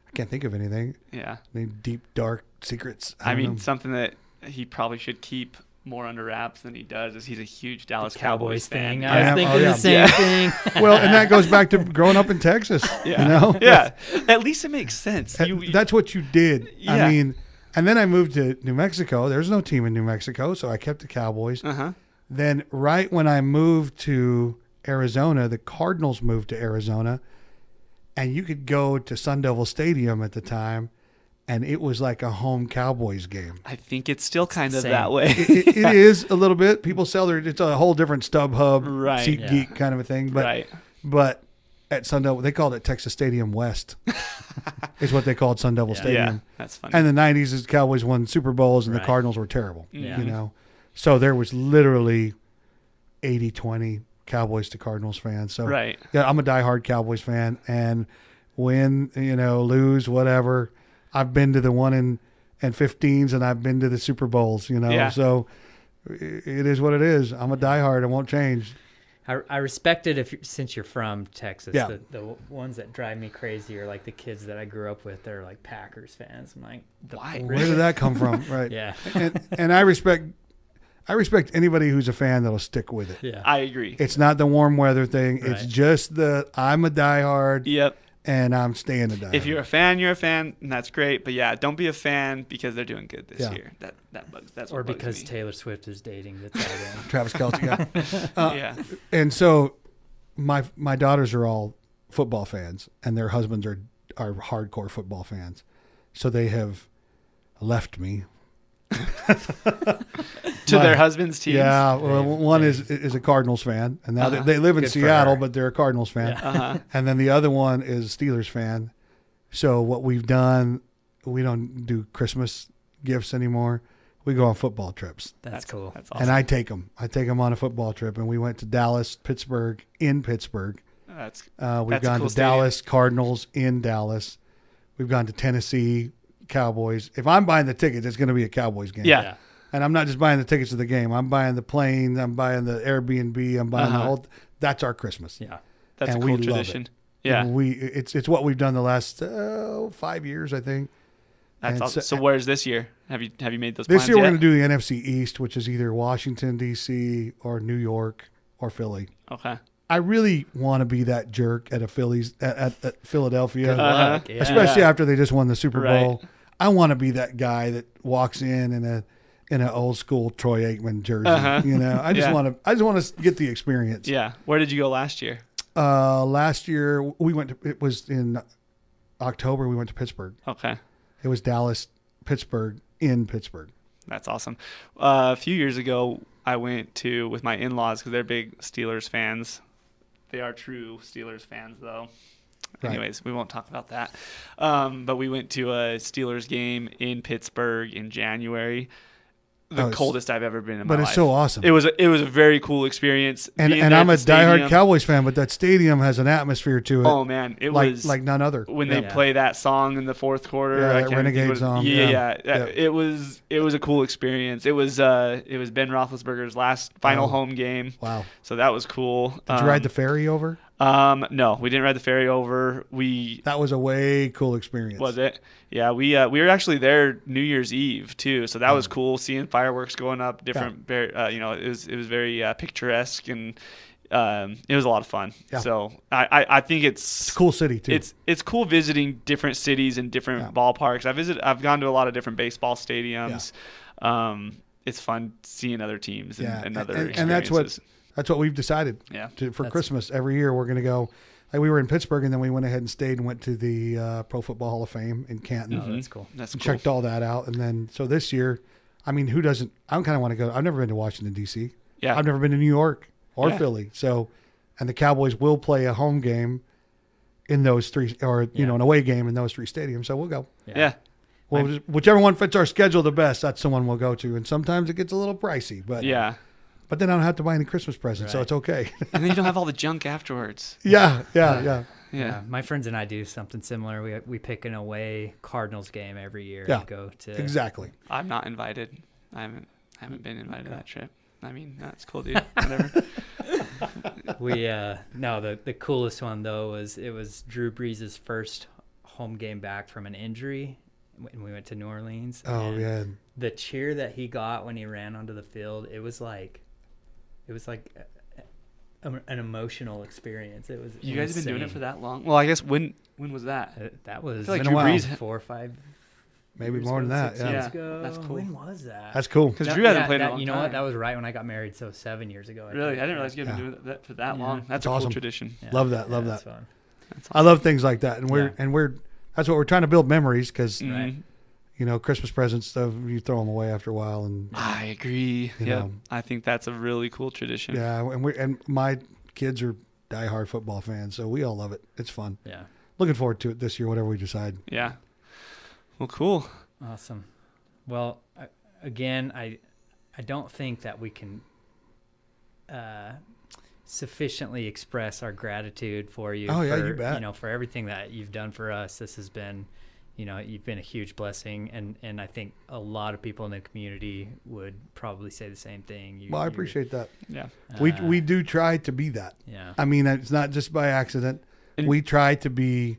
I can't think of anything. Yeah. Any deep, dark secrets. I mean, something that he probably should keep more under wraps than he does is he's a huge Dallas Cowboys fan. Thing. I was thinking the same thing. Well, and that goes back to growing up in Texas. Yeah. Yeah. At least it makes sense. That's what you did. Yeah. I mean, and then I moved to New Mexico. There's no team in New Mexico, so I kept the Cowboys. Uh-huh. Then right when I moved to Arizona, the Cardinals moved to Arizona, and you could go to Sun Devil Stadium at the time, and it was like a home Cowboys game. I think it's still kind of Same. that way. It is a little bit. People sell it's a whole different StubHub, Right. SeatGeek kind of a thing. But, Right. But at Sun Devil, they called it Texas Stadium West, is what they called Sun Devil Yeah, Stadium. that's funny. And the 90s, the Cowboys won Super Bowls, and the Right. Cardinals were terrible. Yeah. So there was literally 80-20 Cowboys to Cardinals fans. So Right. yeah, I'm a diehard Cowboys fan, and win, lose, whatever. I've been to the 1 in 15s, and I've been to the Super Bowls, Yeah. So it is what it is. I'm a diehard. I won't change. I respect it since you're from Texas. Yeah. The ones that drive me crazy are like the kids that I grew up with. They're like Packers fans. I'm like, why? Where did that come from? Right. Yeah. And I respect anybody who's a fan that'll stick with it. Yeah. I agree. It's not the warm weather thing. Right. It's just I'm a diehard. Yep. And I'm staying a diehard. If you're a fan, you're a fan, and that's great. But yeah, don't be a fan because they're doing good this year. That bugs. That's or what bugs because me. Taylor Swift is dating the tight end. Travis Kelce. Yeah. Yeah. And so my daughters are all football fans, and their husbands are hardcore football fans. So they have left me. To their husbands' teams. Yeah, well, one is a Cardinals fan, and now they live in Good for Seattle, her. but they're a Cardinals fan. Uh-huh. And then the other one is a Steelers fan. So what we've done, we don't do Christmas gifts anymore. We go on football trips. That's cool. That's awesome. And I take them. I take them on a football trip, and we went to Dallas, Pittsburgh, in Pittsburgh. We've We've that's a gone cool to stadium. Dallas Cardinals in Dallas. We've gone to Tennessee Cowboys. If I'm buying the tickets, it's going to be a Cowboys game. Yeah. And I'm not just buying the tickets to the game. I'm buying the plane. I'm buying the Airbnb. I'm buying the whole. That's our Christmas. Yeah. That's and a cool we love tradition. it. Yeah. It's what we've done the last 5 years, I think. That's And awesome. So where's this year? Have you made those This plans year we're yet? going to do the NFC East, which is either Washington D.C. or New York or Philly. Okay. I really want to be that jerk at at Philadelphia, Good luck. Yeah. especially after they just won the Super Right. Bowl. I want to be that guy that walks in an old school Troy Aikman jersey. I just Yeah. want to get the experience. Yeah. Where did you go last year? Last year we went to, it was in October. We went to Pittsburgh. Okay. It was Dallas, Pittsburgh, in Pittsburgh. That's awesome. A few years ago, I went with my in-laws because they're big Steelers fans. They are true Steelers fans, though. Right. Anyways, we won't talk about that. But we went to a Steelers game in Pittsburgh in January. The coldest I've ever been in my life. But it's so awesome. It was a very cool experience. And being there I'm at a the diehard stadium. Cowboys fan, but that stadium has an atmosphere to it. Oh man, it was like none other. when they play that song in the fourth quarter. Yeah, I that can't Renegade think what song. Yeah. Yeah. It was a cool experience. It was Ben Roethlisberger's last final home game. Wow. So that was cool. Did you ride the ferry over? No, we didn't ride the ferry over. That was a way cool experience. Was it? Yeah, we were actually there New Year's Eve too, so that was cool. Seeing fireworks going up, different. It was very picturesque, and it was a lot of fun. Yeah. So I think it's a cool city too. It's cool visiting different cities and different ballparks. I've gone to a lot of different baseball stadiums. Yeah. It's fun seeing other teams and other experiences. And that's what we've decided. Yeah. For Christmas every year we're going to go. Like we were in Pittsburgh, and then we went ahead and stayed and went to the Pro Football Hall of Fame in Canton. Oh, that's cool. That's and cool. checked all that out, and then so this year, I mean, who doesn't? I kind of want to go. I've never been to Washington D.C. Yeah. I've never been to New York or Yeah. Philly. So, and the Cowboys will play a home game in those three, or an away game in those three stadiums. So we'll go. Yeah. Well, whichever one fits our schedule the best, that's the one we'll go to. And sometimes it gets a little pricey, but Yeah. But then I don't have to buy any Christmas presents, so Right. it's okay. And then you don't have all the junk afterwards. Yeah. Yeah, my friends and I do something similar. We pick an away Cardinals game every year Yeah, and go to. Exactly. I'm not invited. I haven't been invited to that trip. I mean, that's cool, dude. Whatever. The coolest one though was Drew Brees' first home game back from an injury when we went to New Orleans. Oh and yeah. the cheer that he got when he ran onto the field, it was like an emotional experience. It was. You guys have been doing it insane. for that long? Well, I guess when was that? That was I feel like been a Drew while. Brees. 4 or 5. Maybe years more ago, than that. 6 Yeah. years Yeah, ago. that's cool. When was that? That's cool. Because Drew hasn't played in a long You know time. what? That was right when I got married, so 7 years ago. Really? I think. didn't realize you had been doing that for that long. That's That's a cool awesome. tradition. Yeah. Love that. Love That's that. fun. I love things like that, and Yeah. we're that's what we're trying to build memories because Mhm. Christmas presents stuff you throw them away after a while, and I agree. You Yeah, know. I think that's a really cool tradition. yeah, and my kids are diehard football fans, so we all love it. It's fun. Yeah. Looking forward to it this year, whatever we decide. Yeah. Well, cool. Awesome. Well, again, I don't think that we can sufficiently express our gratitude for you. Oh, yeah, for, you bet. For everything that you've done for us. This has been, you've been a huge blessing, and I think a lot of people in the community would probably say the same thing. Well, I appreciate that. Yeah. We do try to be that. Yeah. I mean, it's not just by accident. We try to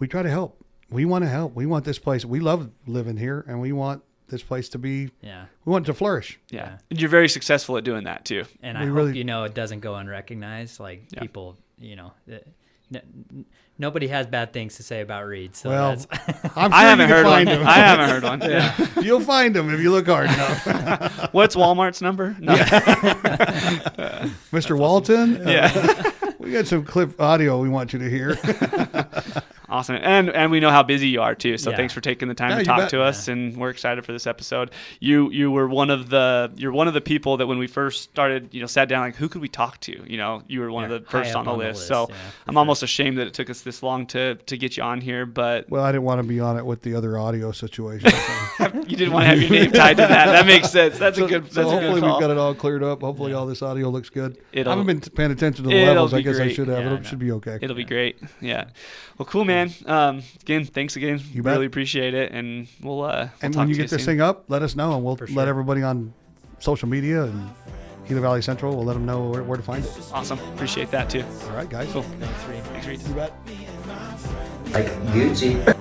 help. We want to help. We want this place. We love living here, and we want this place to be, we want it to flourish. Yeah. And you're very successful at doing that too. And I hope, it doesn't go unrecognized. Like people, nobody has bad things to say about Reed. So well, I'm sure I haven't heard one. I haven't heard one. Yeah. You'll find them if you look hard enough. What's Walmart's number? No. Mr. Walton? Awesome. Yeah. We got some clip audio we want you to hear. Awesome. And we know how busy you are too. So thanks for taking the time to talk to us. And we're excited for this episode. You were one of the people that when we first started, sat down, like, who could we talk to? You were one of the first on the list. So I'm almost ashamed that it took us this long to get you on here, but. Well, I didn't want to be on it with the other audio situation. So. You didn't want to have your name tied to that. That makes sense. That's a good call. Hopefully we've got it all cleared up. Hopefully all this audio looks good. I haven't been paying attention to the levels. I guess I should have. It should be okay. It'll be great. Yeah. Well, cool, man. Again, thanks again. You really appreciate it, and we'll and when you get this thing up, let us know, and we'll let everybody on social media and Gila Valley Central. We'll let them know where to find it. Awesome. Appreciate that too. All right, guys. Cool. Thanks, Reed. You bet. Like Gucci.